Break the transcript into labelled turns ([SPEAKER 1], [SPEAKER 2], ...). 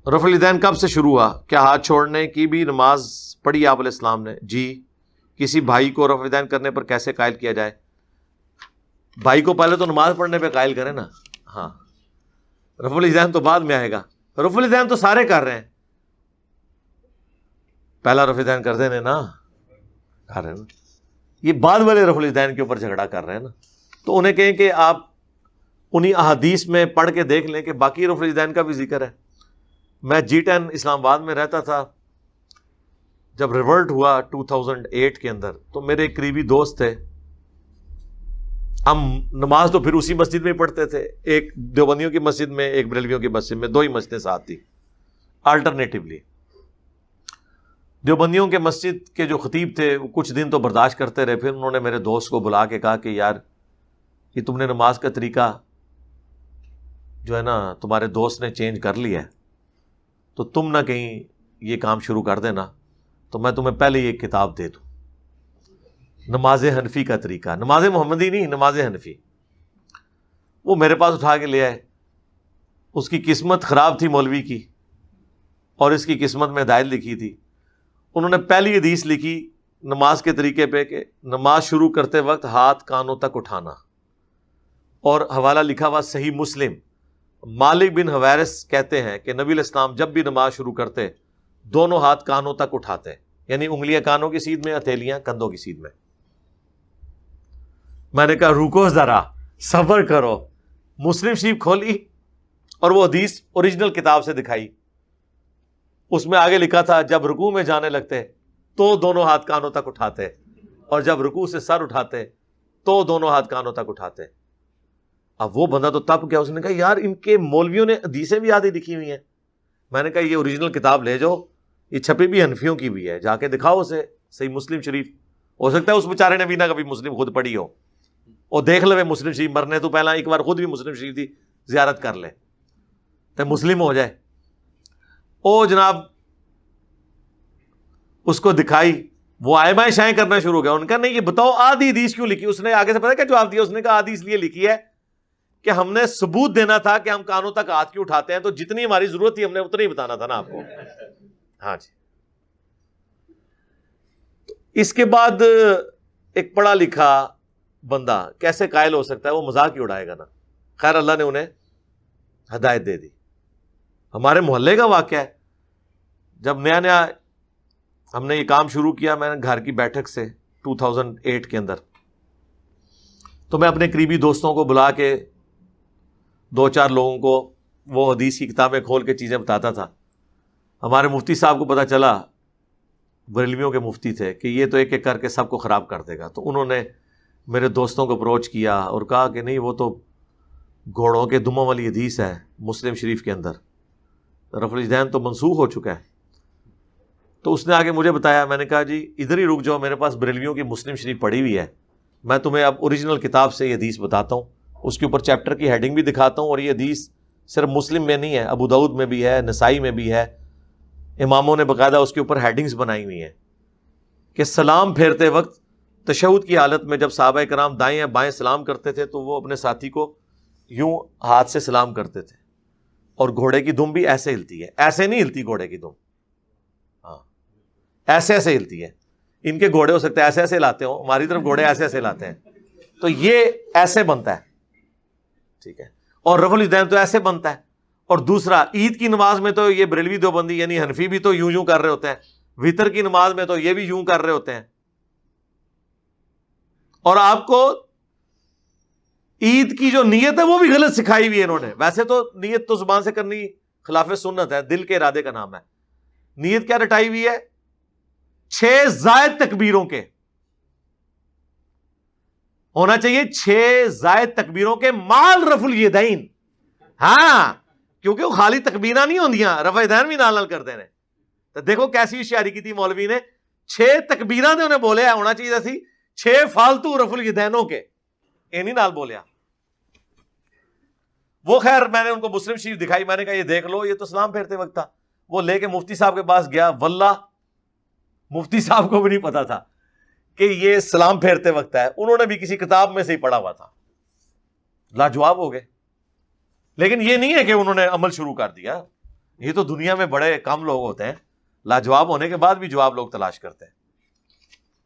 [SPEAKER 1] رفع الیدین کب سے شروع ہوا؟ کیا ہاتھ چھوڑنے کی بھی نماز پڑھی آپ علیہ السلام نے؟ جی. کسی بھائی کو رفع الیدین کرنے پر کیسے قائل کیا جائے؟ بھائی کو پہلے تو نماز پڑھنے پہ قائل کریں نا. ہاں، رفع الیدین تو بعد میں آئے گا. رفع الیدین تو سارے کر رہے ہیں، پہلا رفع الیدین کر دینے نا، کر رہے ہیں نا. یہ بعد والے رفع الیدین کے اوپر جھگڑا کر رہے ہیں نا. تو انہیں کہیں کہ آپ انہی احادیث میں پڑھ کے دیکھ لیں کہ باقی رفع الیدین کا بھی ذکر ہے. میں G10 اسلام آباد میں رہتا تھا، جب ریورٹ ہوا 2008 کے اندر، تو میرے ایک قریبی دوست تھے. ہم نماز تو پھر اسی مسجد میں ہی پڑھتے تھے، ایک دیوبندیوں کی مسجد میں، ایک بریلویوں کی مسجد میں، 2 ہی مسجدیں ساتھ تھی آلٹرنیٹیولی. دیوبندیوں کے مسجد کے جو خطیب تھے وہ کچھ دن تو برداشت کرتے رہے، پھر انہوں نے میرے دوست کو بلا کے کہا کہ یار یہ تم نے نماز کا طریقہ جو ہے نا تمہارے دوست نے چینج کر لیا ہے، تو تم نہ کہیں یہ کام شروع کر دینا، تو میں تمہیں پہلے یہ کتاب دے دوں، نماز حنفی کا طریقہ، نماز محمدی نہیں، نماز حنفی. وہ میرے پاس اٹھا کے لے آئے. اس کی قسمت خراب تھی مولوی کی، اور اس کی قسمت میں ہدایت لکھی تھی. انہوں نے پہلی حدیث لکھی نماز کے طریقے پہ کہ نماز شروع کرتے وقت ہاتھ کانوں تک اٹھانا، اور حوالہ لکھا ہوا صحیح مسلم. مالک بن حویرث کہتے ہیں کہ نبی علیہ السلام جب بھی نماز شروع کرتے دونوں ہاتھ کانوں تک اٹھاتے، یعنی انگلیاں کانوں کی سیدھ میں، ہتھیلیاں کندھوں کی سیدھ میں. میں نے کہا رکو ذرا، صبر کرو. مسلم شریف کھولی اور وہ حدیث اوریجنل کتاب سے دکھائی. اس میں آگے لکھا تھا جب رکوع میں جانے لگتے تو دونوں ہاتھ کانوں تک اٹھاتے، اور جب رکوع سے سر اٹھاتے تو دونوں ہاتھ کانوں تک اٹھاتے. اب وہ بندہ تو تب کیا، اس نے کہا یار ان کے مولویوں نے حدیثیں بھی آدھی لکھی ہوئی ہیں. میں نے کہا یہ اوریجنل کتاب لے جاؤ، یہ چھپی بھی حنفیوں کی بھی ہے، جا کے دکھاؤ اسے صحیح مسلم شریف. ہو سکتا ہے اس بیچارے نے بھی نہ کبھی مسلم خود پڑھی ہو، اور دیکھ لے مسلم شریف مرنے تو پہلا ایک بار خود بھی مسلم شریف کی زیارت کر لے تو مسلم ہو جائے. او جناب اس کو دکھائی، وہ آئے بائیں شائیں کرنا شروع ہو گیا. ان کا نہیں یہ بتاؤ آدھی حدیث کیوں لکھی؟ اس نے آگے سے پتا کیا جواب دیا؟ اس نے کہا آدھی اس لیے لکھی ہے کہ ہم نے ثبوت دینا تھا کہ ہم کانوں تک ہاتھ کیوں اٹھاتے ہیں، تو جتنی ہماری ضرورت تھی ہم نے اتنا ہی بتانا تھا نا آپ کو. ہاں جی. اس کے بعد ایک پڑھا لکھا بندہ کیسے قائل ہو سکتا ہے؟ وہ مذاق ہی اڑائے گا نا. خیر اللہ نے انہیں ہدایت دے دی. ہمارے محلے کا واقعہ ہے، جب نیا نیا ہم نے یہ کام شروع کیا، میں نے گھر کی بیٹھک سے 2008 کے اندر، تو میں اپنے قریبی دوستوں کو بلا کے 2-4 لوگوں کو وہ حدیث کی کتابیں کھول کے چیزیں بتاتا تھا. ہمارے مفتی صاحب کو پتہ چلا، بریلویوں کے مفتی تھے، کہ یہ تو ایک ایک کر کے سب کو خراب کر دے گا. تو انہوں نے میرے دوستوں کو اپروچ کیا اور کہا کہ نہیں وہ تو گھوڑوں کے دموں والی حدیث ہے مسلم شریف کے اندر، رفع الیدین تو منسوخ ہو چکا ہے. تو اس نے آگے مجھے بتایا. میں نے کہا جی ادھر ہی رک جاؤ، میرے پاس بریلویوں کی مسلم شریف پڑھی ہوئی ہے، میں تمہیں اب اوریجنل کتاب سے یہ حدیث بتاتا ہوں، اس کے اوپر چیپٹر کی ہیڈنگ بھی دکھاتا ہوں. اور یہ حدیث صرف مسلم میں نہیں ہے، ابو داؤد میں بھی ہے، نسائی میں بھی ہے. اماموں نے باقاعدہ اس کے اوپر ہیڈنگز بنائی ہوئی ہیں کہ سلام پھیرتے وقت تشہد کی حالت میں جب صحابہ کرام دائیں یا بائیں سلام کرتے تھے تو وہ اپنے ساتھی کو یوں ہاتھ سے سلام کرتے تھے. اور گھوڑے کی دم بھی ایسے ہلتی ہے، ایسے نہیں ہلتی گھوڑے کی دم، ہاں ایسے ایسے ہلتی ہے. ان کے گھوڑے ہو سکتے ہیں ایسے ایسے لاتے ہوں، ہماری طرف گھوڑے ایسے ایسے لاتے ہیں. تو یہ ایسے بنتا ہے، ٹھیک ہے. اور رفع الیدین تو ایسے بنتا ہے. اور دوسرا عید کی نماز میں تو یہ بریلوی دیوبندی یعنی حنفی بھی تو یوں یوں کر رہے ہوتے ہیں، وطر کی نماز میں تو یہ بھی یوں کر رہے ہوتے ہیں. اور آپ کو عید کی جو نیت ہے وہ بھی غلط سکھائی ہوئی ہے انہوں نے. ویسے تو نیت تو زبان سے کرنی خلاف سنت ہے، دل کے ارادے کا نام ہے. نیت کیا رٹائی ہوئی ہے؟ 6 زائد تکبیروں کے ہونا چاہیے، 6 زائد تکبیروں کے مال رفع الیدین. ہاں کیونکہ وہ خالی تکبیریں نہیں ہوندیاں، رفع الیدین بھی نال کر دینے. تو دیکھو کیسی ہوشیاری کی تھی مولوی نے، 6 تکبیراں نے انہیں بولیا ہونا چاہیے سی 6 فالتو رفع الیدینوں کے، یہ نہیں نال بولیا. وہ خیر میں نے ان کو مسلم شریف دکھائی، میں نے کہا یہ دیکھ لو، یہ تو سلام پھیرتے وقت تھا. وہ لے کے مفتی صاحب کے پاس گیا، واللہ مفتی صاحب کو بھی نہیں پتا تھا کہ یہ سلام پھیرتے وقت ہے، انہوں نے بھی کسی کتاب میں سے ہی پڑھا ہوا تھا. لاجواب ہو گئے. لیکن یہ نہیں ہے کہ انہوں نے عمل شروع کر دیا. یہ تو دنیا میں بڑے کم لوگ ہوتے ہیں، لاجواب ہونے کے بعد بھی جواب لوگ تلاش کرتے ہیں.